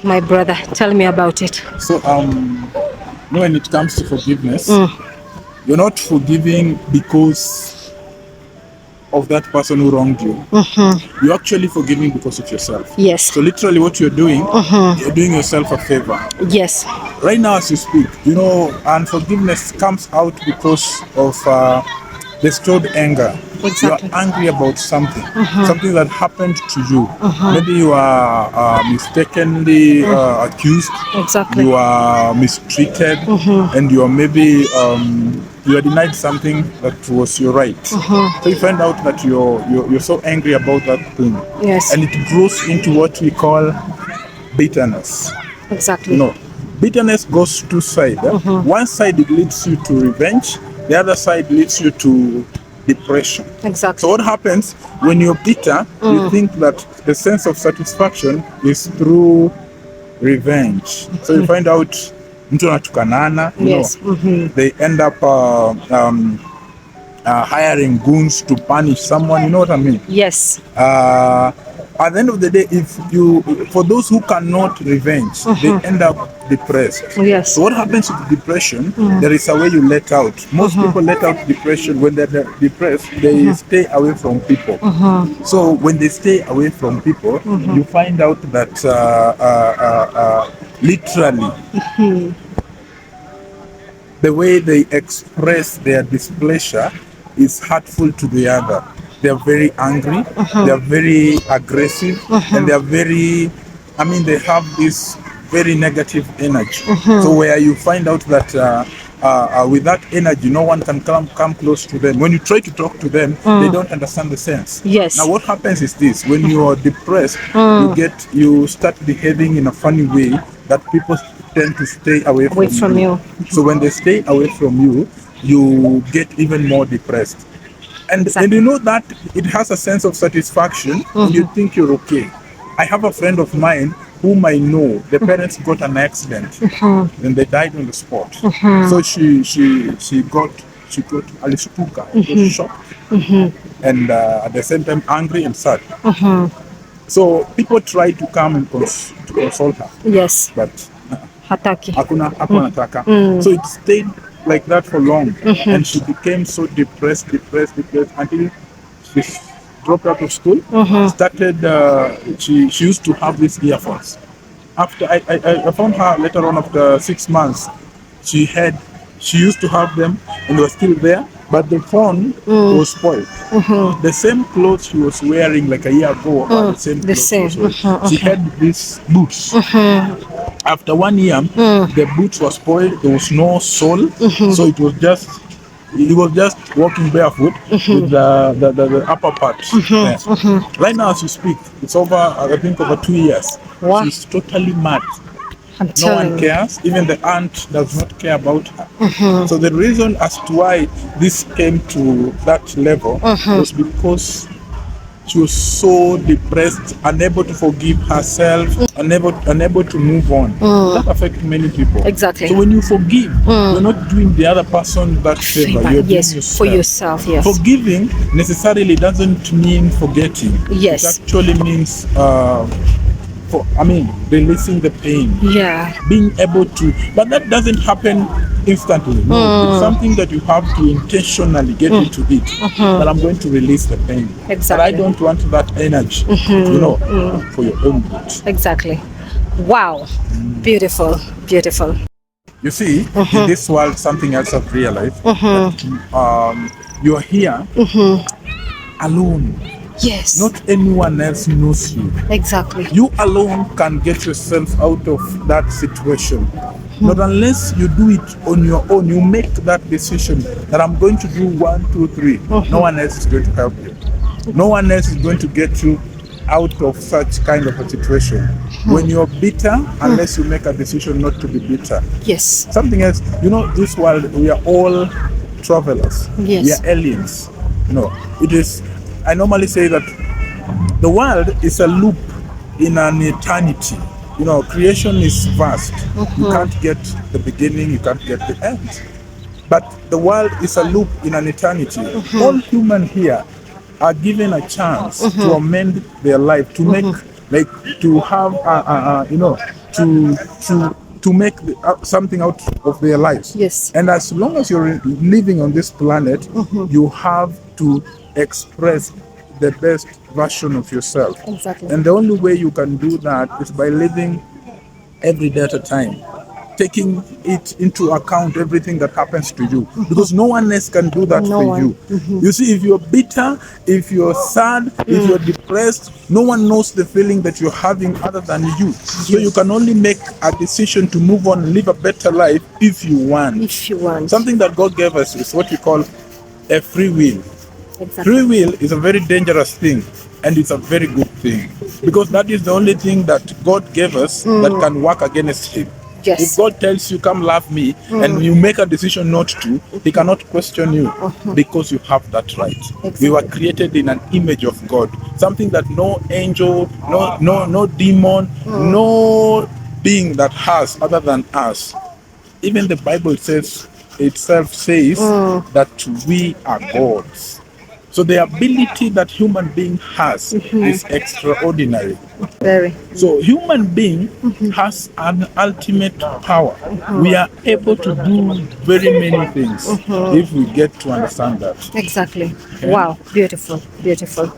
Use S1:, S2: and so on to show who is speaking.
S1: my brother. Tell me about it.
S2: So, when it comes to forgiveness, you're not forgiving because of that person who wronged you. You're actually forgiving because of yourself.
S1: Yes.
S2: So literally what you're doing, you're doing yourself a favor.
S1: Yes.
S2: Right now as you speak, unforgiveness comes out because of the stored anger.
S1: Exactly.
S2: You're angry about something that happened to you. Maybe you are mistakenly accused.
S1: Exactly.
S2: You are mistreated, and you are maybe you are denied something that was your right. So you find out that you're so angry about that thing.
S1: Yes.
S2: And it grows into what we call bitterness.
S1: Exactly.
S2: Bitterness goes two sides. One side it leads you to revenge, the other side leads you to depression.
S1: Exactly.
S2: So what happens when you're bitter, you think that the sense of satisfaction is through revenge. So you find out mtu anatukanana,
S1: Yes.
S2: they end up hiring goons to punish someone, you know what I mean?
S1: Yes.
S2: At the end of the day, for those who cannot revenge, they end up depressed.
S1: Yes.
S2: So what happens with depression? There is a way you let out. Most people let out depression when they're depressed. They stay away from people. So when they stay away from people, you find out that literally the way they express their displeasure is hurtful to the other. They are very angry, they are very aggressive, and they are they have this very negative energy. So where you find out that with that energy, no one can come close to them. When you try to talk to them, they don't understand the sense.
S1: Yes.
S2: Now what happens is this: when you are depressed, you start behaving in a funny way that people tend to stay away from you. So when they stay away from you, you get even more depressed. And you know that it has a sense of satisfaction when you think you're okay. I have a friend of mine whom I know, the parents got an accident and they died on the spot. So she got alistuka, was shocked, and at the same time angry and sad. So people try to come and to console her.
S1: Yes.
S2: But
S1: Hataki.
S2: hakuna nataka. So it stayed like that for long, and she became so depressed until she dropped out of school. Started she used to have these earphones. After I found her later on after 6 months, she used to have them and they were still there, but the phone was spoiled. The same clothes she was wearing like a year ago, the same clothes. She had these boots. After 1 year, the boots were spoiled. There was no sole, so he was just walking barefoot with the upper part. Right now, as you speak, it's over. I think over 2 years.
S1: Wow.
S2: She's totally mad. No one cares. Even the aunt does not care about her. So the reason as to why this came to that level was because she was so depressed, unable to forgive herself, unable to move on. That affects many people.
S1: Exactly.
S2: So when you forgive, you're not doing the other person that favor. You're doing yourself.
S1: For yourself, yes.
S2: Forgiving necessarily doesn't mean forgetting.
S1: Yes.
S2: It actually means releasing the pain.
S1: Yeah.
S2: Being able to, but that doesn't happen instantly. No, it's something that you have to intentionally get into it. That I'm going to release the pain.
S1: Exactly.
S2: But I don't want that energy, for your own good.
S1: Exactly. Wow. Beautiful. Beautiful.
S2: You see, in this world, something else I've realized. That, you're here alone.
S1: Yes.
S2: Not anyone else knows you.
S1: Exactly.
S2: You alone can get yourself out of that situation. Not unless you do it on your own. You make that decision that I'm going to do 1, 2, 3. No one else is going to help you. No one else is going to get you out of such kind of a situation. When you're bitter, unless you make a decision not to be bitter.
S1: Yes.
S2: Something else, this world, we are all travelers.
S1: Yes.
S2: We are aliens. It is. I normally say that the world is a loop in an eternity. Creation is vast. You can't get the beginning, you can't get the end. But the world is a loop in an eternity. All humans here are given a chance to amend their life, to make like to have to make something out of their lives.
S1: Yes.
S2: And as long as you're living on this planet, you have to express the best version of yourself.
S1: Exactly.
S2: And the only way you can do that is by living every day at a time, taking it into account everything that happens to you, because no one else can do that
S1: No
S2: for
S1: one.
S2: you. You see, if you're bitter, if you're sad, if you're depressed, no one knows the feeling that you're having other than you. So you can only make a decision to move on and live a better life if you want.
S1: If you want.
S2: Something that God gave us is what we call a free will.
S1: Exactly.
S2: Free will is a very dangerous thing, and it's a very good thing, because that is the only thing that God gave us that can work against Him.
S1: Yes.
S2: If God tells you, come love me, and you make a decision not to, He cannot question you, because you have that right. We were created in an image of God, something that no angel, no demon, no being that has other than us. Even the Bible itself says that we are gods. So the ability that human being has is extraordinary.
S1: Very.
S2: So human being has an ultimate power. We are able to do very many things if we get to understand that.
S1: Exactly. Wow. Beautiful. Beautiful.